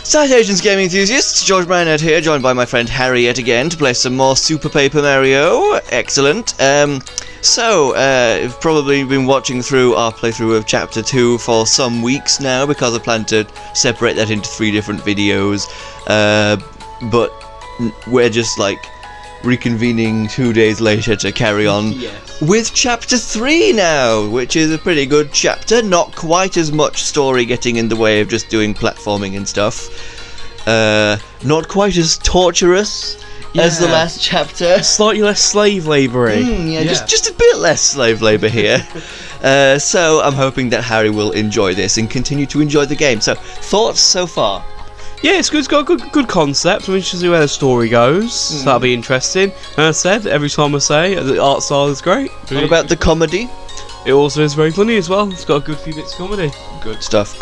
Salutations, gaming enthusiasts! George Marionerd here, joined by my friend Harry yet again to play some more Super Paper Mario. Excellent. You've probably been watching through our playthrough of Chapter 2 for some weeks now, because I plan to separate that into 3 different videos. But we're just, like, reconvening 2 days later to carry on with Chapter 3 now, which is a pretty good chapter. Not quite as much story getting in the way of just doing platforming and stuff. Not quite as torturous as the last chapter. Slightly less slave labouring. Just a bit less slave labour here. So I'm hoping that Harry will enjoy this and continue to enjoy the game. So, thoughts so far? Yeah, it's good. It's got a good concept. I'm interested to see where the story goes. So that'll be interesting. And as I said, every time I say, the art style is great. What about the comedy? It also is very funny as well. It's got a good few bits of comedy. Good stuff.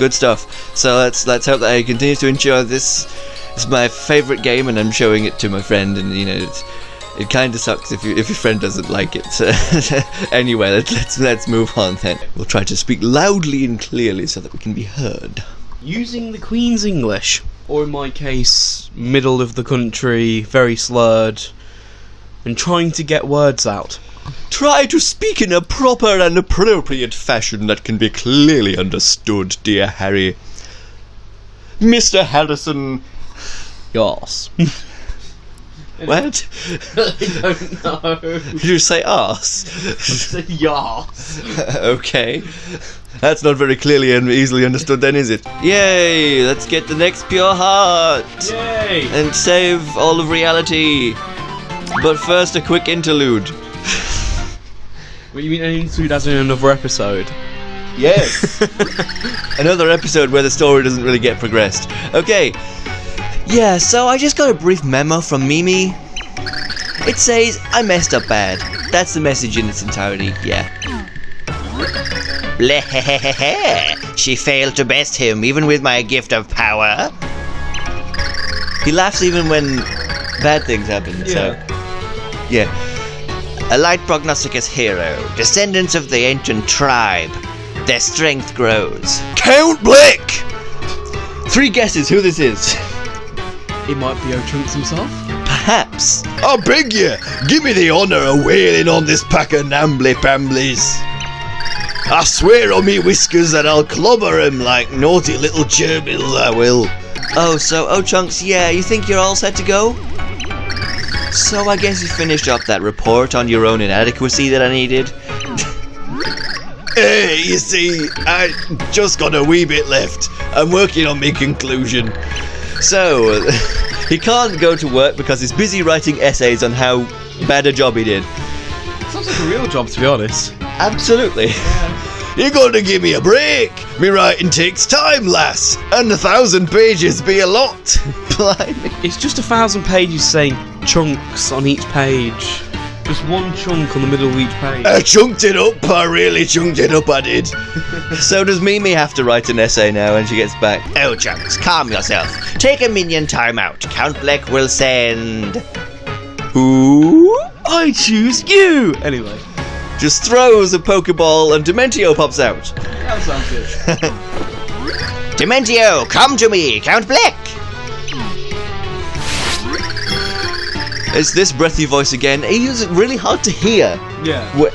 So let's hope that he continues to enjoy this. It's my favourite game, and I'm showing it to my friend, and it kind of sucks if your friend doesn't like it. So anyway, let's move on then. We'll try to speak loudly and clearly so that we can be heard. Using the Queen's English, or in my case, middle of the country, very slurred, and trying to get words out. Try to speak in a proper and appropriate fashion that can be clearly understood, dear Harry. Mr. Harrison. Yes. What? I don't know. Did you say arse? I said yes. Okay. That's not very clearly and easily understood then, is it? Yay! Let's get the next pure heart! Yay! And save all of reality. But first, a quick interlude. What, you mean an interlude as in another episode? Yes! Another episode where the story doesn't really get progressed. Okay. Yeah, so I just got a brief memo from Mimi. It says, I messed up bad. That's the message in its entirety, yeah. Bleh, she failed to best him, even with my gift of power. He laughs even when bad things happen, so... Yeah. A light prognosticus hero, descendants of the ancient tribe. Their strength grows. Count Blick! 3 guesses who this is. It might be O'Chunks himself? Perhaps. I beg you, give me the honour of whaling on this pack of nambly-pamblies. I swear on me whiskers that I'll clobber him like naughty little gerbils, I will. Oh, so O'Chunks, yeah, you think you're all set to go? So I guess you finished up that report on your own inadequacy that I needed? Hey, you see, I just got a wee bit left. I'm working on my conclusion. So, he can't go to work because he's busy writing essays on how bad a job he did. Sounds like a real job, to be honest. Absolutely. Yeah. You're going to give me a break. Me writing takes time, lass. And 1,000 pages be a lot. Blimey. It's just 1,000 pages saying chunks on each page. Just one chunk on the middle of each page. I chunked it up. I really chunked it up, I did. So does Mimi have to write an essay now when she gets back? Oh, Chunks, calm yourself. Take a minion time out. Count Black will send... Who? I choose you! Anyway. Just throws a Pokeball and Dementio pops out. That sounds good. Dementio, come to me, Count Black! It's this breathy voice again. He is really hard to hear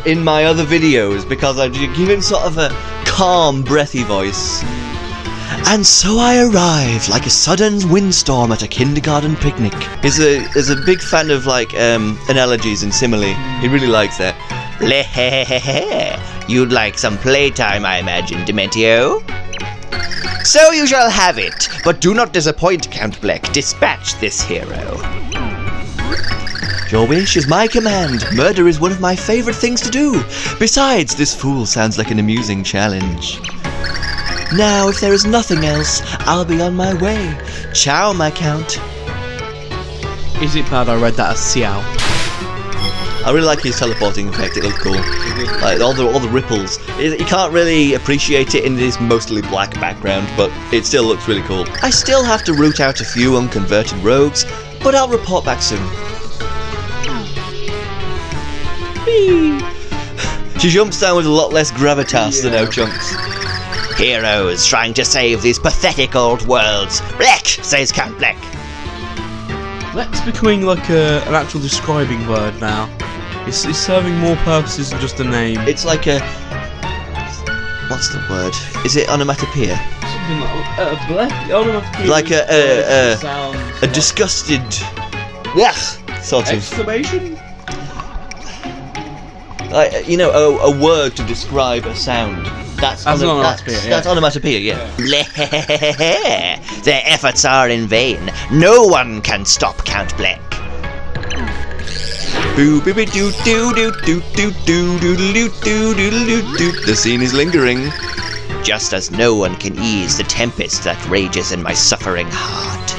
in my other videos because I give him sort of a calm, breathy voice. And so I arrive like a sudden windstorm at a kindergarten picnic. He's a big fan of like analogies and simile. He really likes that. You'd like some playtime, I imagine, Dementio? So you shall have it, but do not disappoint, Count Black. Dispatch this hero. Your wish is my command. Murder is one of my favourite things to do. Besides, this fool sounds like an amusing challenge. Now, if there is nothing else, I'll be on my way. Ciao, my Count. Is it bad I read that as Xiao? I really like his teleporting effect. It looks cool. Like all the ripples. You can't really appreciate it in this mostly black background, but it still looks really cool. I still have to root out a few unconverted rogues, but I'll report back soon. She jumps down with a lot less gravitas than O'Chunks. Heroes trying to save these pathetic old worlds. Bleck, says Count Bleck. Bleck's becoming like an actual describing word now. It's serving more purposes than just a name. It's like a... What's the word? Is it onomatopoeia? Something like Bleck? Onomatopoeia. Like sounds a disgusted... Yes! Sort of. Exclamation? Like, you know, a word to describe a sound. That's onomatopoeia. That's onomatopoeia, yeah. Their efforts are in vain. No one can stop Count Bleck. The scene is lingering. Just as no one can ease the tempest that rages in my suffering heart.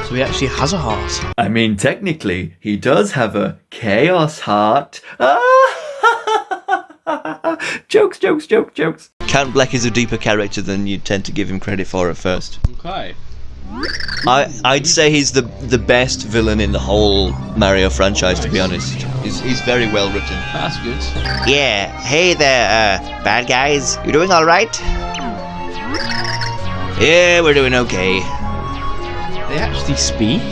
So he actually has a heart. I mean, technically, he does have a chaos heart. Jokes. Count Bleck is a deeper character than you tend to give him credit for at first. Okay. I'd say he's the best villain in the whole Mario franchise, to be honest. He's very well written. That's good. Yeah, hey there, bad guys. You doing alright? Yeah, we're doing okay. They actually speak?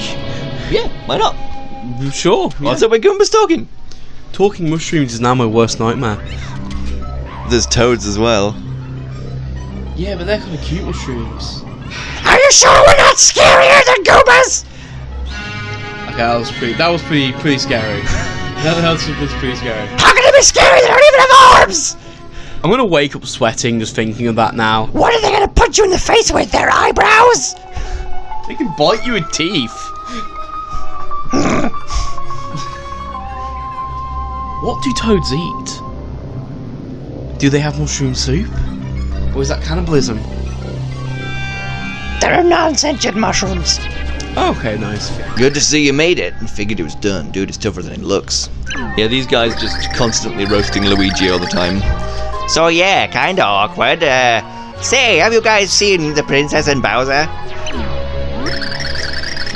Yeah, why not? Sure. Yeah. What's up with Goomba's talking? Talking mushrooms is now my worst nightmare. There's toads as well. Yeah, but they're kind of cute mushrooms. Are you sure we're not scarier than Goombas? Okay, that was pretty scary. That was pretty scary. How can they be scary? They don't even have arms! I'm gonna wake up sweating just thinking of that now. What are they gonna punch you in the face with? Their eyebrows? They can bite you with teeth. What do toads eat? Do they have mushroom soup? Or is that cannibalism? They're non-sentient mushrooms. Okay, nice. Good to see you made it. I figured it was done. Dude, it's tougher than it looks. Yeah, these guys just constantly roasting Luigi all the time. So yeah, kinda awkward. Say, have you guys seen the Princess and Bowser?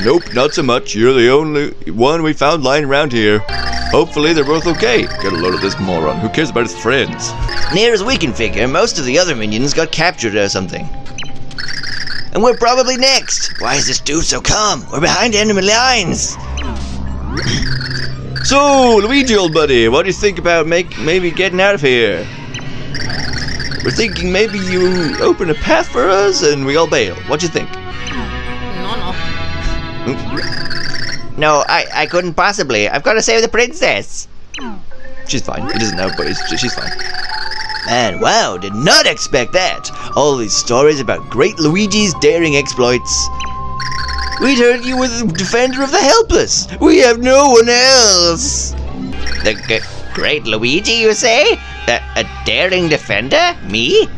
Nope, not so much. You're the only one we found lying around here. Hopefully they're both okay. Get a load of this moron. Who cares about his friends? Near as we can figure, most of the other minions got captured or something. And we're probably next. Why is this dude so calm? We're behind enemy lines. So, Luigi, old buddy, what do you think about maybe getting out of here? We're thinking maybe you open a path for us and we all bail. What do you think? No, I couldn't possibly. I've got to save the princess. She's fine. He doesn't know, but she's fine. Man, wow, did not expect that. All these stories about great Luigi's daring exploits. We'd heard you were the defender of the helpless. We have no one else. The great Luigi, you say? A daring defender? Me?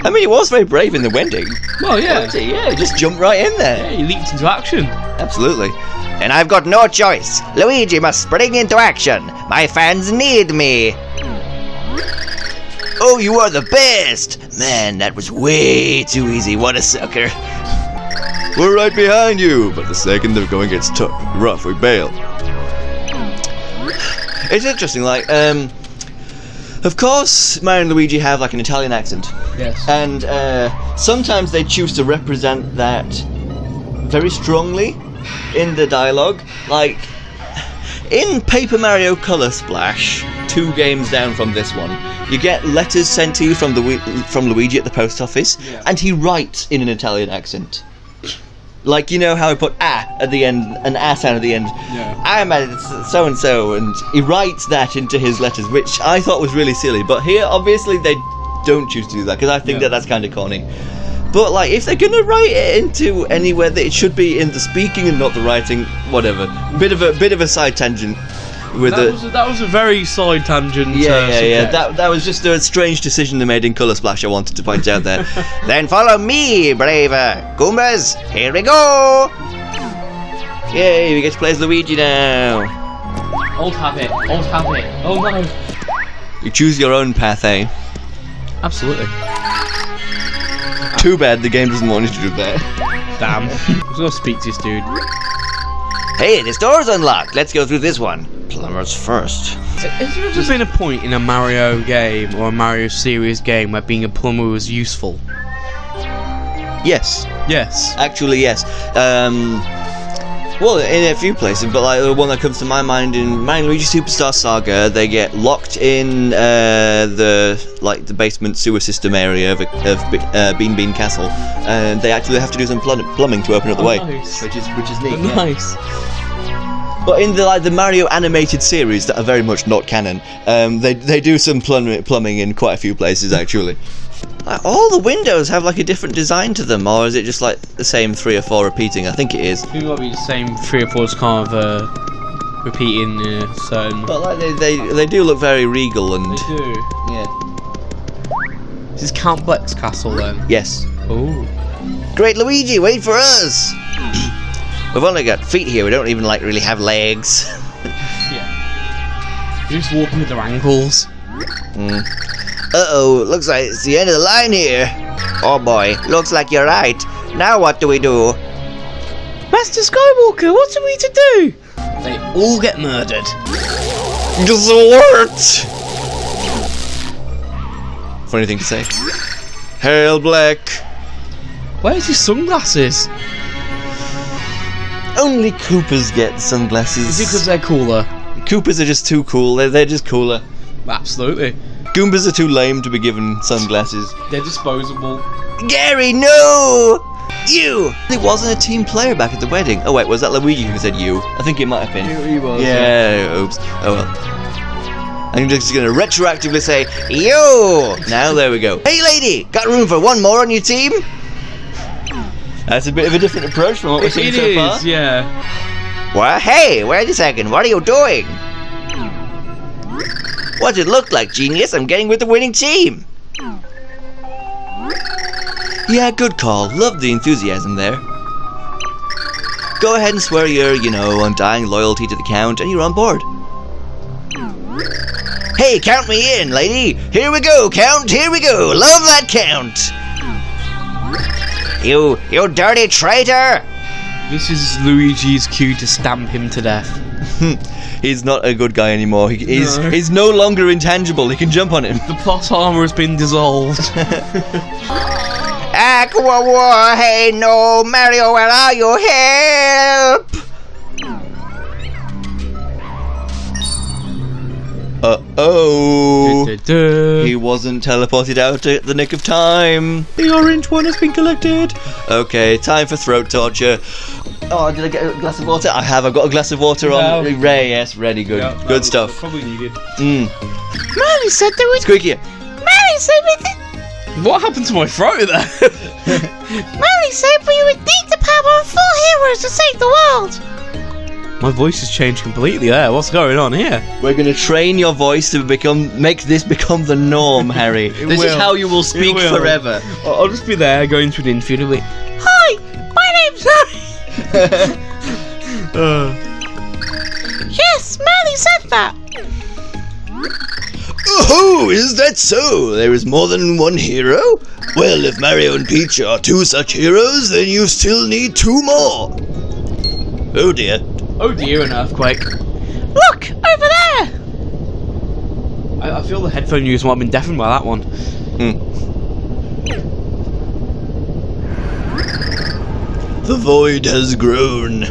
I mean, he was very brave in the wedding. Well, yeah. Yeah, just jumped right in there. Yeah, he leaped into action. Absolutely. And I've got no choice. Luigi must spring into action. My fans need me. Oh, you are the best! Man, that was way too easy. What a sucker. We're right behind you, but the second the going gets rough, we bail. It's interesting, like, of course, Mario and Luigi have, like, an Italian accent. Yes. And, sometimes they choose to represent that very strongly in the dialogue. Like, in Paper Mario Color Splash, 2 games down from this one, you get letters sent to you from Luigi at the post office, yeah. And he writes in an Italian accent. Like, you know how he put at the end, an sound at the end. Yeah. I'm at so-and-so, and he writes that into his letters, which I thought was really silly. But here, obviously, they don't choose to do that, because I think that's kind of corny. But, like, if they're gonna write it into anywhere that it should be in the speaking and not the writing, whatever. Bit of a side tangent. That was a very side tangent. Yeah. That was just a strange decision they made in Colour Splash. I wanted to point out there. Then follow me, braver Goombas. Here we go. Yay! We get to play as Luigi now. Old habit. Oh no. You choose your own path, eh? Absolutely. Too bad the game doesn't want you to do that. Damn. I was gonna speak to this dude. Hey, this door's unlocked. Let's go through this one. Plumbers first. Has there ever been a point in a Mario game or a Mario series game where being a plumber was useful? Yes. Yes. Actually, yes. Well, in a few places, but like the one that comes to my mind in Mario & Luigi Superstar Saga, they get locked in the basement sewer system area of Bean Bean Castle, and they actually have to do some plumbing to open up the way, Nice. which is neat. Yeah. Nice. But in the Mario animated series that are very much not canon, they do some plumbing in quite a few places actually. Like, all the windows have like a different design to them, or is it just like the same 3 or 4 repeating? I think it is. I think it might be the same 3 or 4 kind of repeating certain. But like they do look very regal and. They do. Yeah. Is this Count Bleck's castle then? Yes. Oh. Great Luigi, wait for us! We've only got feet here, we don't even like really have legs. Yeah. You're just walking with their ankles. Uh-oh, looks like it's the end of the line here. Oh boy, looks like you're right. Now what do we do? Master Skywalker, what are we to do? They all get murdered. Dessert! Funny thing to say. Hail Black! Where's his sunglasses? Only Koopas get sunglasses. Is it because they're cooler? Koopas are just too cool, they're just cooler. Absolutely. Goombas are too lame to be given sunglasses. They're disposable. Gary, no! You! He wasn't a team player back at the wedding. Oh wait, was that Luigi who said you? I think it might have been. He was. Yeah, oops. Oh well. I'm just gonna retroactively say, you! Now there we go. Hey lady, got room for one more on your team? That's a bit of a different approach from what we've seen so far. It is, yeah. Well, hey, wait a second, what are you doing? What does it look like, genius? I'm getting with the winning team. Yeah, good call. Love the enthusiasm there. Go ahead and swear your, undying loyalty to the Count, and you're on board. Hey, count me in, lady. Here we go, Count. Here we go. Love that Count. You dirty traitor. This is Luigi's cue to stamp him to death. He's not a good guy anymore. He's no longer intangible. He can jump on him. The plot armor has been dissolved. Aqua War, hey no, Mario, where are you? Help! Uh-oh. He wasn't teleported out at the nick of time. The orange one has been collected. Okay, time for throat torture. Oh, did I get a glass of water? I have. I've got a glass of water on. Ray, yes, ready, good. Yeah, good stuff. Probably needed. Mary said there was... Squeaky. Mary said we did... What happened to my throat there? Mary said we would need the power of 4 heroes to save the world. My voice has changed completely there. What's going on here? We're going to train your voice to make this become the norm, Harry. This is how you will speak forever. I'll just be there going to an interview and be, hi, my name's Harry. Yes, Marley said that. Oh, is that so? There is more than one hero? Well, if Mario and Peach are 2 such heroes, then you still need 2 more. Oh dear. Oh dear, an earthquake. Look, over there! I feel the headphone users might have been deafened by that one. The void has grown.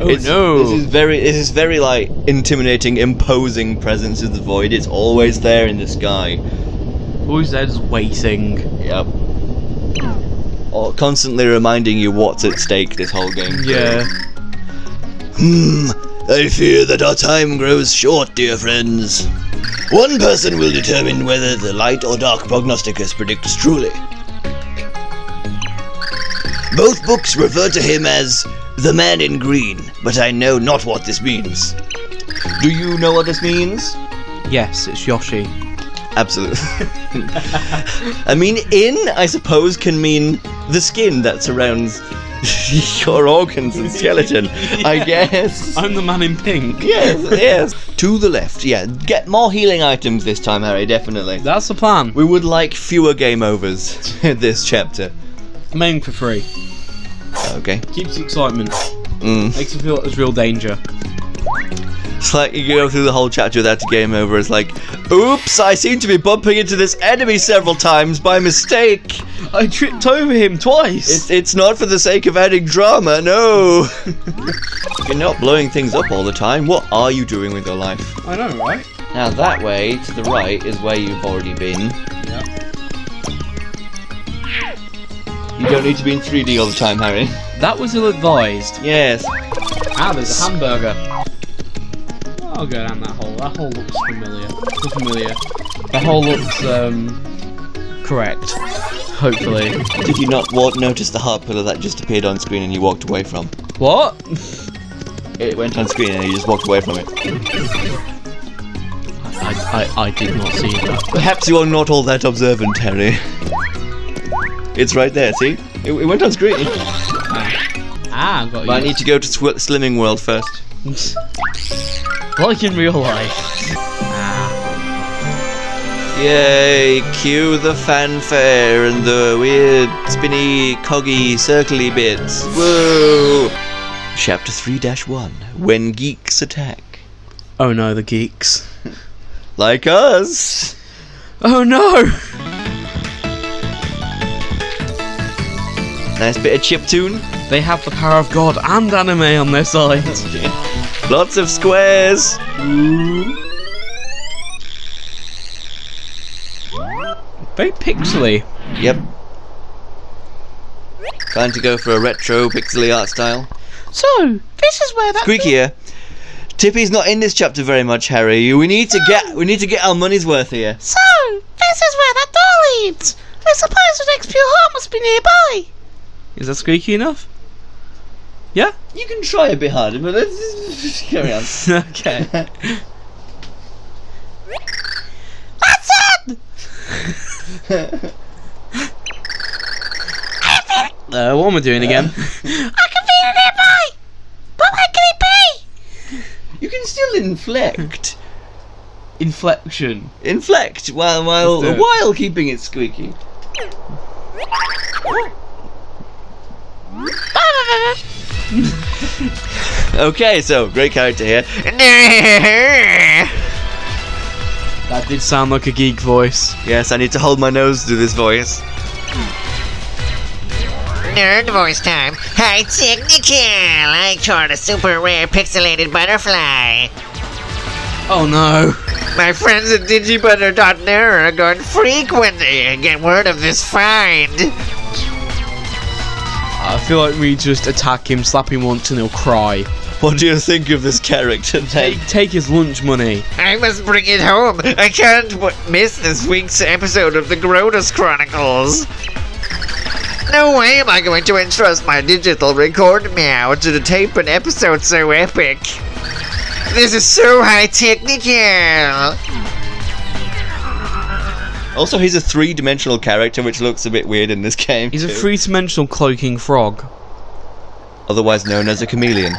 Oh no! This is very like intimidating, imposing presence of the void. It's always there in the sky. Always there, just waiting. Yep. Or constantly reminding you what's at stake this whole game. Yeah. I fear that our time grows short, dear friends. One person will determine whether the light or dark prognosticus predicts truly. Both books refer to him as the Man in Green, but I know not what this means. Do you know what this means? Yes, it's Yoshi. Absolutely. I mean, I suppose, can mean the skin that surrounds your organs and skeleton, I guess. I'm the man in pink. Yes. To the left, yeah. Get more healing items this time, Harry, definitely. That's the plan. We would like fewer game overs this chapter. I'm aiming for 3. Okay. Keeps the excitement. Mm. Makes me feel like there's real danger. It's like you go through the whole chapter without a game over. It's like, oops, I seem to be bumping into this enemy several times by mistake. I tripped over him twice. It's not for the sake of adding drama, no. You're not blowing things up all the time. What are you doing with your life? I know, right? Now that way, to the right, is where you've already been. Yeah. You don't need to be in 3D all the time, Harry. That was ill-advised. Yes. Ah, there's a hamburger. I'll go down that hole. That hole looks familiar. That hole looks, correct. Hopefully. Did you not notice the heart pillar that just appeared on screen and you walked away from? What? It went on screen and you just walked away from it. I did not see that. Perhaps you are not all that observant, Harry. It's right there, see? It went on screen. Got you. But I need to go to Slimming World first. Like in real life. Yay, cue the fanfare and the weird spinny, coggy, circly bits. Whoa! Chapter 3-1, When Geeks Attack. Oh no, the geeks. Like us! Oh no! Nice bit of chiptune. They have the power of God and anime on their side. Lots of squares. Very pixely. Yep. Trying to go for a retro pixely art style. So, this is where that Squeaky here. Tippy's not in this chapter very much, Harry. We need to get our money's worth here. So, this is where that door leads. I suppose the next pure heart must be nearby. Is that squeaky enough? Yeah? You can try a bit harder, but let's carry on. Okay. That's it! What am I doing again? I can feel it nearby! But where can it be? You can still inflect. Inflection. Inflect while keeping it squeaky. Okay, so great character here. That did sound like a geek voice. Yes, I need to hold my nose to do this voice. Nerd voice time. High technical. I caught a super rare pixelated butterfly. Oh no. My friends at digibutter.nerd are going freak when they get word of this find. I feel like we just attack him, slap him once, and he'll cry. What do you think of this character? Take his lunch money. I must bring it home. I can't miss this week's episode of the Grodus Chronicles. No way am I going to entrust my digital record meow to tape an episode so epic. This is so high technical. Also, he's a three-dimensional character, which looks a bit weird in this game. He's a too. three-dimensional cloaking frog. Otherwise known as a chameleon.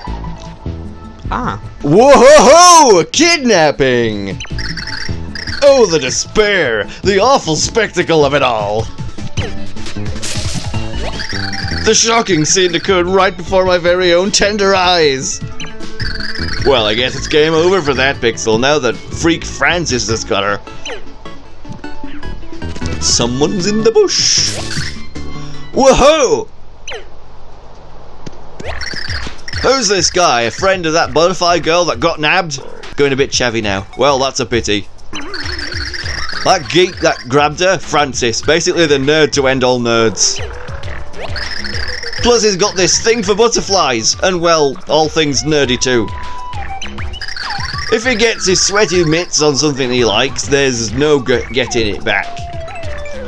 Ah. Whoa-ho-ho! Kidnapping! Oh, the despair! The awful spectacle of it all! The shocking scene occurred right before my very own tender eyes! Well, I guess it's game over for that pixel, now that freak Francis has got her. Someone's in the bush! Whoa-ho! Who's this guy? A friend of that butterfly girl that got nabbed? Going a bit chavvy now. Well, that's a pity. That geek that grabbed her? Francis. Basically the nerd to end all nerds. Plus he's got this thing for butterflies. And well, all things nerdy too. If he gets his sweaty mitts on something he likes, there's no getting it back.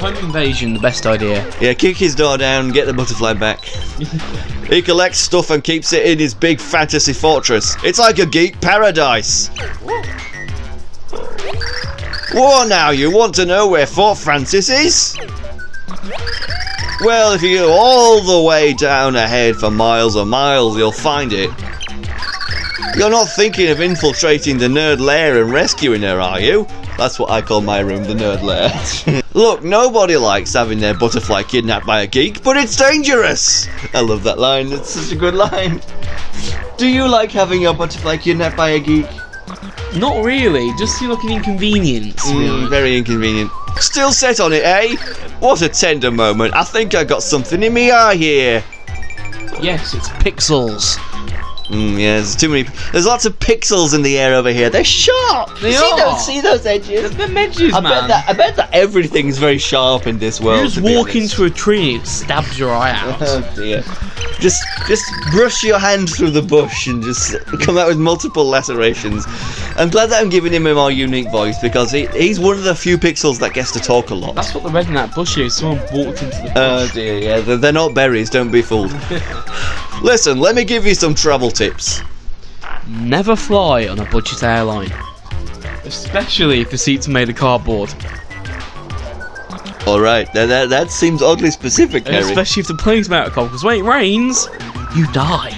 Home invasion, the best idea. Yeah, kick his door down, get the butterfly back. He collects stuff and keeps it in his big fantasy fortress. It's like a geek paradise. Whoa now, you want to know where Fort Francis is? Well, if you go all the way down ahead for miles and miles, you'll find it. You're not thinking of infiltrating the nerd lair and rescuing her, are you? That's what I call my room, the nerd lair. Look, nobody likes having their butterfly kidnapped by a geek, but it's dangerous! I love that line, it's such a good line. Do you like having your butterfly kidnapped by a geek? Not really, just seem like an inconvenience. to be honest. Very inconvenient. Still set on it, eh? What a tender moment. I think I got something in me eye here. Yes, it's pixels. Yeah, there's too many. There's lots of pixels in the air over here. They're sharp. They see are. See those edges? They're edges, man. I bet that everything's very sharp in this world. You just to be walk honest. into a tree and it stabs your eye out. Oh dear. Just brush your hand through the bush and just come out with multiple lacerations. I'm glad that I'm giving him a more unique voice because he's one of the few pixels that gets to talk a lot. That's what the red in that bush is. Someone walked into the bush. Oh dear, yeah, they're not berries, don't be fooled. Listen, let me give you some travel tips. Never fly on a budget airline. Especially if the seats are made of cardboard. Alright, that seems oddly specific, And Harry. especially if the plane's made of cardboard. Because when it rains, you die.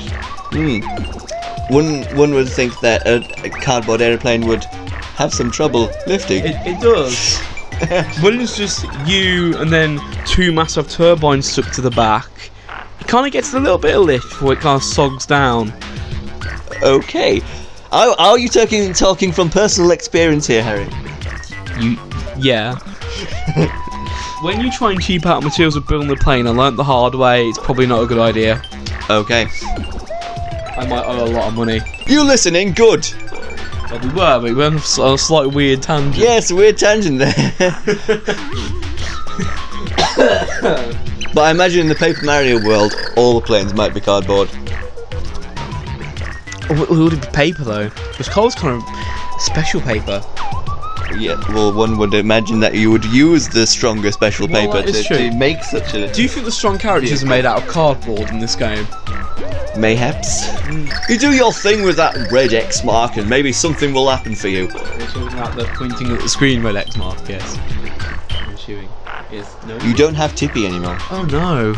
One would think that a cardboard airplane would have some trouble lifting. It does. When it's just you and then two massive turbines stuck to the back, it kind of gets a little bit of lift before it kind of sogs down. Okay. Are you talking from personal experience here, Harry? Yeah. When you try and cheap out materials of building the plane, I learnt the hard way, it's probably not a good idea. Okay. I might owe a lot of money. You listening? Good. Well, we were, but we went on a slight weird tangent. Yes, weird tangent there. But I imagine in the Paper Mario world, all the planes might be cardboard. Would it be paper though? Because coal's kind of special paper. Yeah, well, one would imagine that you would use the stronger special Well, paper that is to true. make such a... Do you think the strong characters are made out of cardboard in this game? Mayhaps. You do your thing with that red X mark and maybe something will happen for you. We're talking about the pointing at the screen red X mark, yes. I'm assuming. Yes, no. You don't have Tippy anymore. Oh no.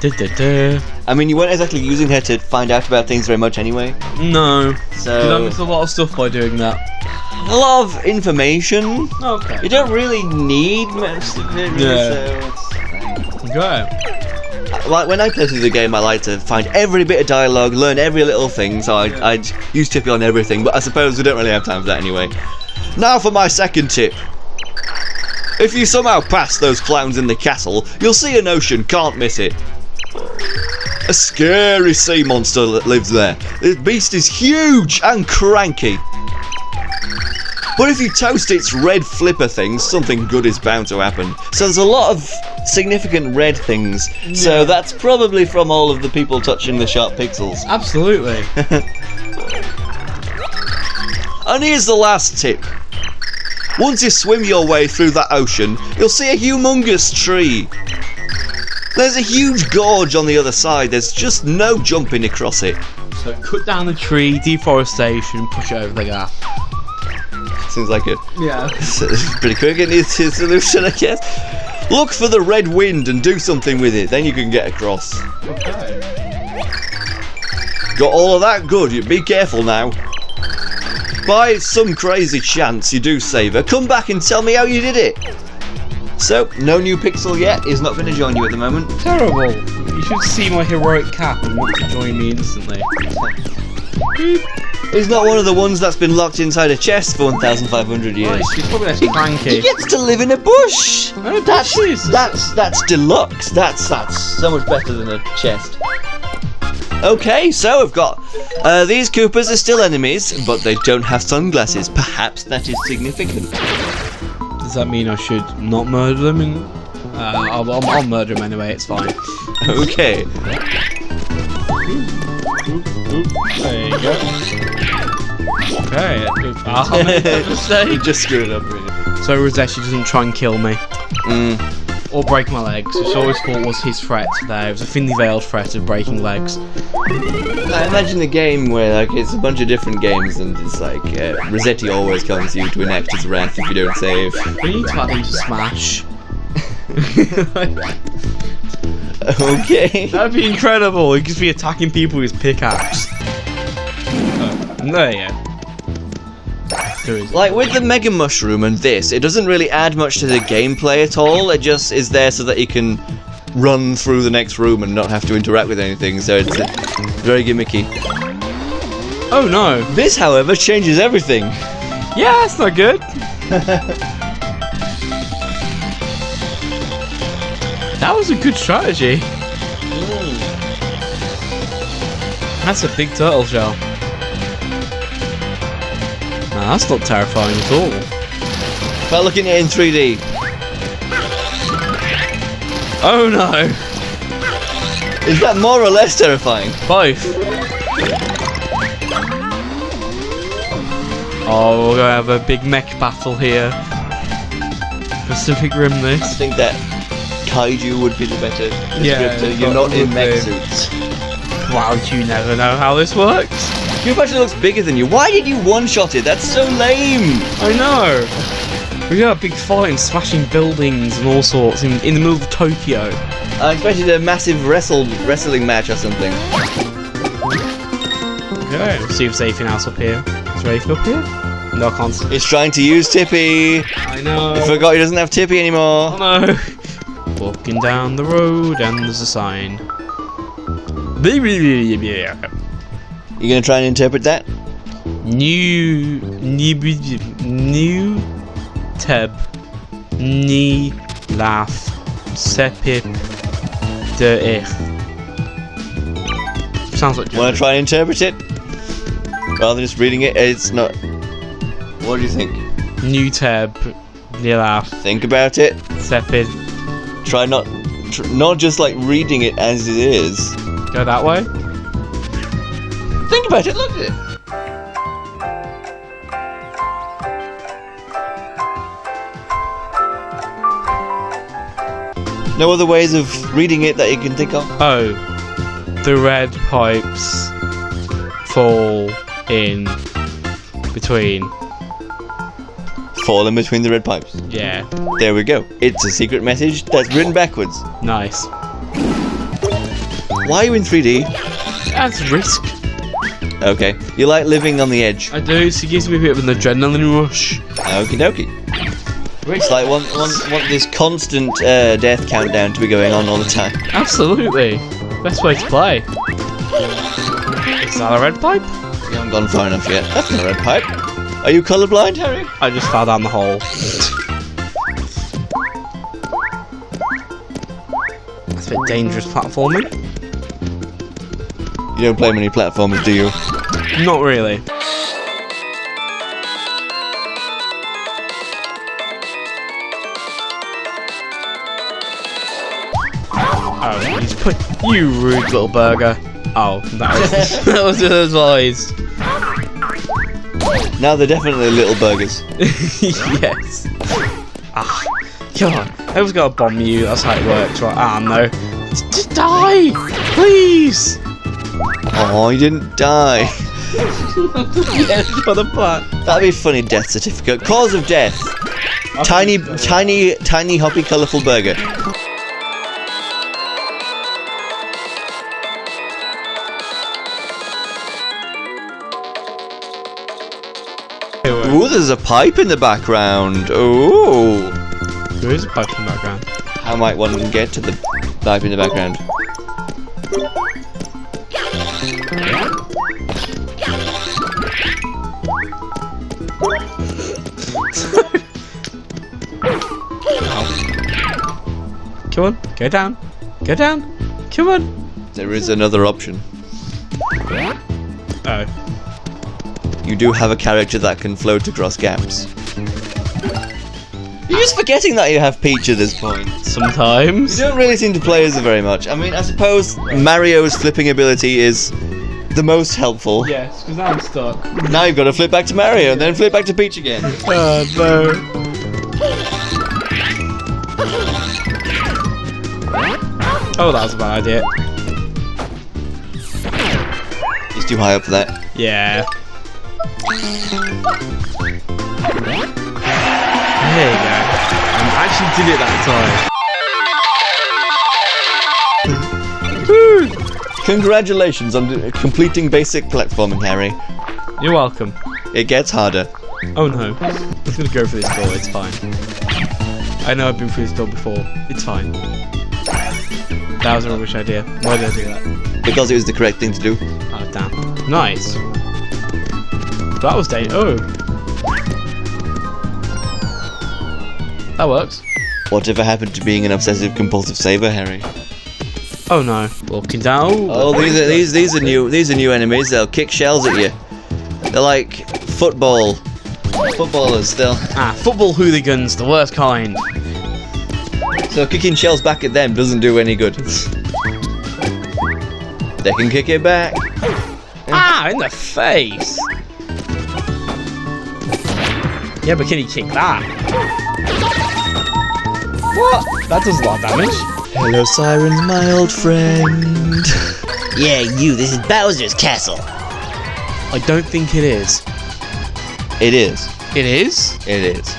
Da-da-da. I mean, you weren't exactly using her to find out about things very much anyway. No. Did I So, miss a lot of stuff by doing that? a lot of information. Okay. You don't really need most of it, really, Yeah. so it's Okay. like when I play through the game, I like to find every bit of dialogue, learn every little thing, so I'd use Tippy on everything, but I suppose we don't really have time for that anyway. Now for my second tip. If you somehow pass those clowns in the castle, you'll see an ocean, can't miss it. A scary sea monster that lives there. This beast is huge and cranky. But if you toast its red flipper things, something good is bound to happen. So there's a lot of significant red things. So that's probably from all of the people touching the sharp pixels. Absolutely. And here's the last tip. Once you swim your way through that ocean, you'll see a humongous tree. There's a huge gorge on the other side, there's just no jumping across it. So cut down the tree, deforestation, push it over the gap. Seems like a Yeah. pretty quick and easy solution, I guess. Look for the red wind and do something with it, then you can get across. Okay. Got all of that? Good, you be careful now. By some crazy chance you do save her, come back and tell me how you did it. So, no new pixel yet, he's not going to join you at the moment. Terrible. You should see my heroic cap and want to join me instantly. He's not one of the ones that's been locked inside a chest for 1,500 years. Nice, she's probably less He cranky. gets to live in a bush. No, That's bushes. that's deluxe. That's so much better than a chest. Okay, so we've got these Koopas are still enemies, but they don't have sunglasses. Perhaps that is significant. Does that mean I should not murder them? I'll murder them anyway, it's fine. Okay. There you go. Okay, I'm in a You mistake. just screwed up, really. So Rosetti doesn't try and kill me. Or break my legs, which I always thought was his threat there. It was a thinly veiled threat of breaking legs. I imagine a game where like it's a bunch of different games and it's like Rossetti always comes to you to enact his wrath if you don't save. We need to add him to Smash. Okay. That'd be incredible. He could be attacking people with his pickaxe. There you go. There is. Like with the Mega Mushroom and this, it doesn't really add much to the gameplay at all. It just is there so that you can run through the next room and not have to interact with anything. So it's very gimmicky. Oh no. This, however, changes everything. Yeah, that's not good. That was a good strategy. That's a big turtle shell. Nah, that's not terrifying at all. Try looking at it in 3D. Oh no. Is that more or less terrifying? Both. Oh, we're gonna have a big mech battle here. Pacific Rim I this. think that kaiju would be the better descriptor. You're not in mech suits. Wow, you never know how this works. Your actually looks bigger than you. Why did you one-shot it? That's so lame. I know. We got a big fight and smashing buildings and all sorts in the middle of Tokyo. I expected a massive wrestling match or something. Okay, let's see if there's anything else up here. Is there anything up here? No, I can't see. It's trying to use Tippy. I know. I forgot he doesn't have Tippy anymore. Oh no. Walking down the road and there's a sign. You gonna try and interpret that? New Teb Ni Laugh Sepip De Ich. Sounds like Wanna try and interpret it? Rather than just reading it, it's not. What do you think? New Teb Ni Laugh Think about it. Sepip. Try not just like reading it as it is. Go that way? Think about it, look at it. No other ways of reading it that you can think of? Oh. The red pipes fall in between. Fall in between the red pipes. Yeah. There we go. It's a secret message that's written backwards. Nice. Why are you in 3D? That's risk. Okay. You like living on the edge. I do, so it gives me a bit of an adrenaline rush. Okie dokie. It's like want this constant death countdown to be going on all the time. Absolutely. Best way to play. Is that a red pipe? You haven't gone far enough yet. That's not a red pipe. Are you colourblind, Harry? I just fell down the hole. That's a bit dangerous platforming. You don't play many platformers, do you? Not really. Oh, he's put you rude little burger. Oh, that was that was ill-advised. Now they're definitely little burgers. Yes. Ah, God, I was gonna bomb you. That's how it works, right? Ah, no. Just die, please. Oh, you didn't die. Yes, for the plan. That'd be a funny death certificate. Cause of death. Tiny, hoppy, colourful burger. Ooh, there's a pipe in the background. Ooh. There is a pipe in the background. How might one get to the pipe in the background? Come on, go down. Go down. Come on. There is another option. Oh. You do have a character that can float across gaps. You're just forgetting that you have Peach at this point. Sometimes. You don't really seem to play as her very much. I mean, I suppose Mario's flipping ability is the most helpful. Yes, because I'm stuck. Now you've got to flip back to Mario and then flip back to Peach again. Oh no. Oh, that was a bad idea. He's too high up for that. Yeah. There you go. I actually did it that time. Congratulations on completing basic platforming, Harry. You're welcome. It gets harder. Oh no. I'm just gonna go for this door, it's fine. I know I've been through this door before. It's fine. That was a rubbish idea. Why did I do that? Because it was the correct thing to do. Oh damn. Nice. that was dangerous. Oh. That works. Whatever happened to being an obsessive compulsive saver, Harry? Oh no. Walking down. Oh, these are new enemies. They'll kick shells at you. They're like footballers still. Ah, football hooligans, the worst kind. So kicking shells back at them doesn't do any good. They can kick it back. Ah, in the face. Yeah, but can he kick that? What? That does a lot of damage. Hello, Sirens, my old friend. Yeah, you, this is Bowser's castle. I don't think it is. It is. It is? It is.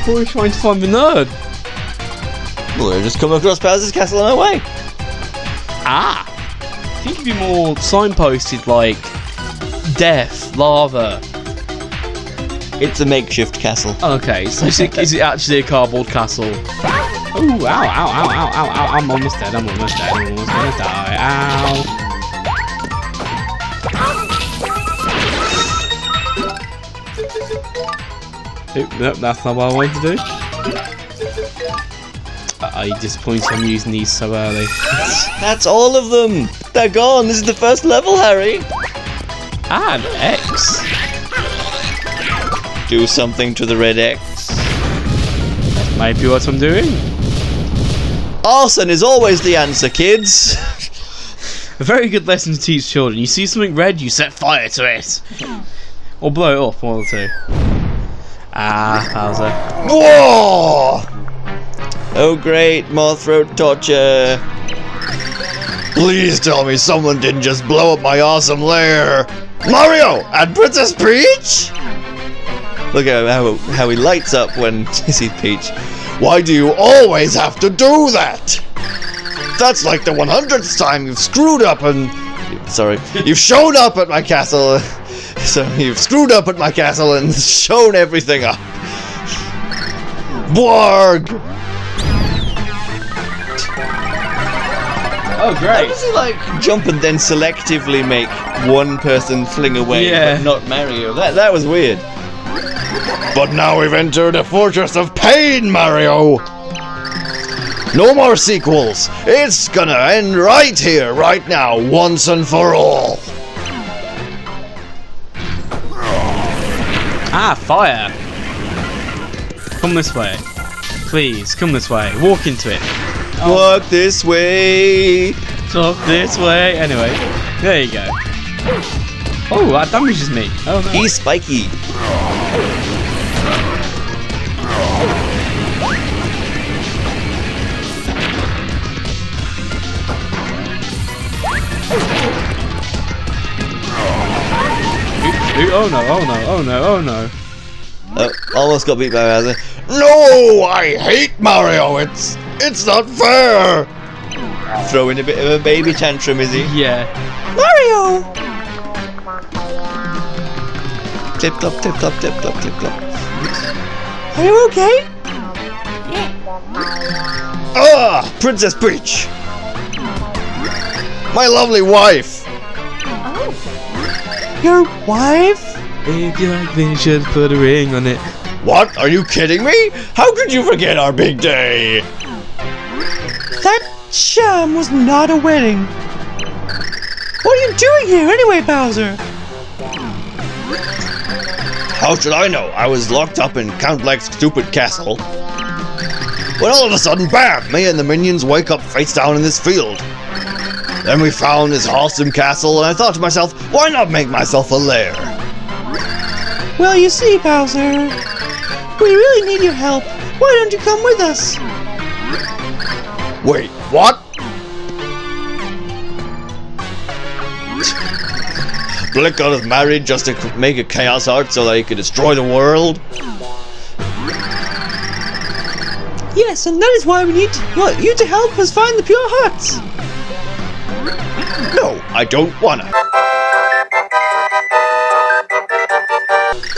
We're trying to find the nerd. Well, we're just coming across Bowser's castle on our way. Ah! I think it'd be more signposted like death, lava. It's a makeshift castle. Okay, so is it actually a cardboard castle? Ooh, ow, ow, ow, ow, ow, ow, I'm almost dead, I'm almost gonna die, ow. Oop, nope, that's not what I wanted to do. Are you disappointed I'm using these so early? That's all of them. They're gone. This is the first level, Harry. Ah, an X. Do something to the red X. Might be what I'm doing. Arson is always the answer, kids. A very good lesson to teach children. You see something red, you set fire to it. Or blow it up, one or two. Ah, Bowser. Whoa! Oh great, more throat torture. Please tell me someone didn't just blow up my awesome lair. Mario and Princess Peach? Look at how he lights up when he sees Peach. Why do you always have to do that? That's like the 100th time you've screwed up and... Sorry. You've shown up at my castle. So you've screwed up at my castle and shown everything up. Blarg! Oh, How great. does he like jump and then selectively make one person fling away, Yeah. but not Mario? That was weird. But now we've entered a fortress of pain, Mario! No more sequels! It's gonna end right here, right now, once and for all! Ah, fire. Come this way. Please, come this way. Walk into it. Walk this way! Talk this way. Anyway, there you go. Oh, that damages me. Oh no. He's spiky. Oh no, oh no, oh no, oh no. Oh, almost got beat by Bowser. No! I hate Mario! It's not fair! Throwing a bit of a baby tantrum, is he? Yeah. Mario! Tip top, tip top, tip top, tip top. Are you okay? Ah! Princess Peach! My lovely wife! Your wife? If you like this, you should put a ring on it. What? Are you kidding me? How could you forget our big day? That sham was not a wedding. What are you doing here anyway, Bowser? How should I know? I was locked up in Count Black's stupid castle. When all of a sudden, bam! Me and the minions wake up face down in this field. Then we found this awesome castle, and I thought to myself, why not make myself a lair? Well, you see, Bowser, we really need your help. Why don't you come with us? Wait, what? Blick got us married just to make a chaos art so that he could destroy the world? Yes, and that is why we need you to help us find the pure hearts. No, I don't wanna.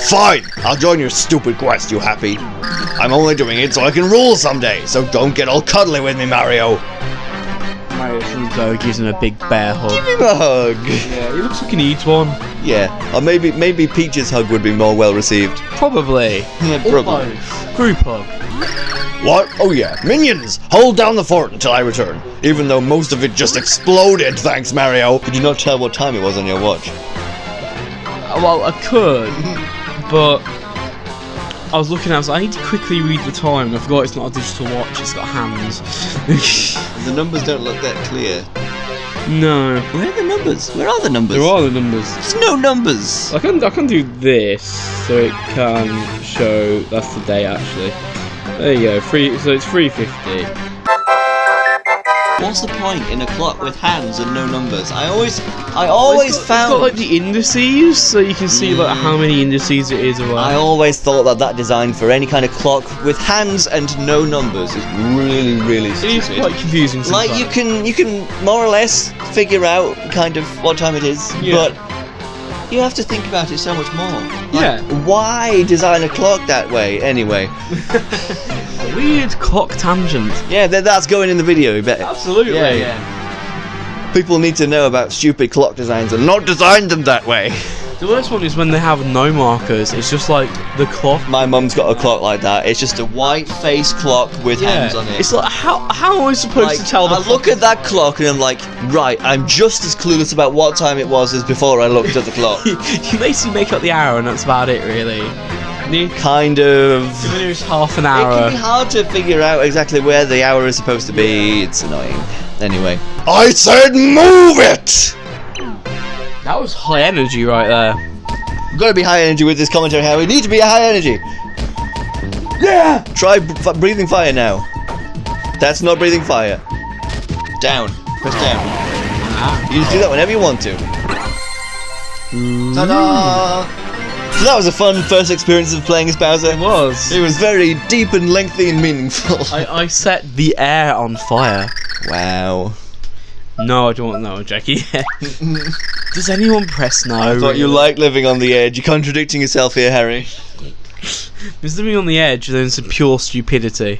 Fine, I'll join your stupid quest, you happy. I'm only doing it so I can rule someday, so don't get all cuddly with me, Mario. Mario walks through though, gives him a big bear hug. Give him a hug. Yeah, he looks like he needs one. Yeah, or maybe Peach's hug would be more well received. Probably. Yeah, Or probably. both. Group hug. What? Oh yeah, minions! Hold down the fort until I return. Even though most of it just exploded, thanks Mario. Could you not tell what time it was on your watch? Well, I could, but I was looking. I was like, I need to quickly read the time. I forgot it's not a digital watch. It's got hands. The numbers don't look that clear. No. Where are the numbers? Where are the numbers? There are the numbers. There's no numbers. I can do this, so it can show. That's the day actually. There you go. So it's 3:50. What's the point in a clock with hands and no numbers? I always It's got like the indices, so you can see like how many indices it is around. I always thought that design for any kind of clock with hands and no numbers is really It stupid. is quite confusing sometimes. Like you can more or less figure out kind of what time it is, Yeah. but you have to think about it so much more. Like, Yeah. Why design a clock that way anyway? Weird clock tangent. Yeah, that's going in the video. You bet. Absolutely. Yeah. People need to know about stupid clock designs and not design them that way. The worst one is when they have no markers. It's just like the clock. My mum's got a clock like that. It's just a white face clock with hands on it. It's like how am I supposed to tell the I look at that clock and I'm like, right, I'm just as clueless about what time it was as before I looked at the clock. You basically make up the hour and that's about it really. Kind of. It's half an It can hour. be hard to figure out exactly where the hour is supposed to be. It's annoying. Anyway. I said move it! That was high energy right there. We've got to be high energy with this commentary, Harry. We need to be high energy. Yeah! Try breathing fire now. That's not breathing fire. Down. Press down. You just do that whenever you want to. Ta-da! So that was a fun first experience of playing as Bowser. It was. It was very deep and lengthy and meaningful. I set the air on fire. Wow. No, I don't know, Jackie. Does anyone press no? I thought you liked living on the edge. You're contradicting yourself here, Harry. Is living on the edge then some pure stupidity.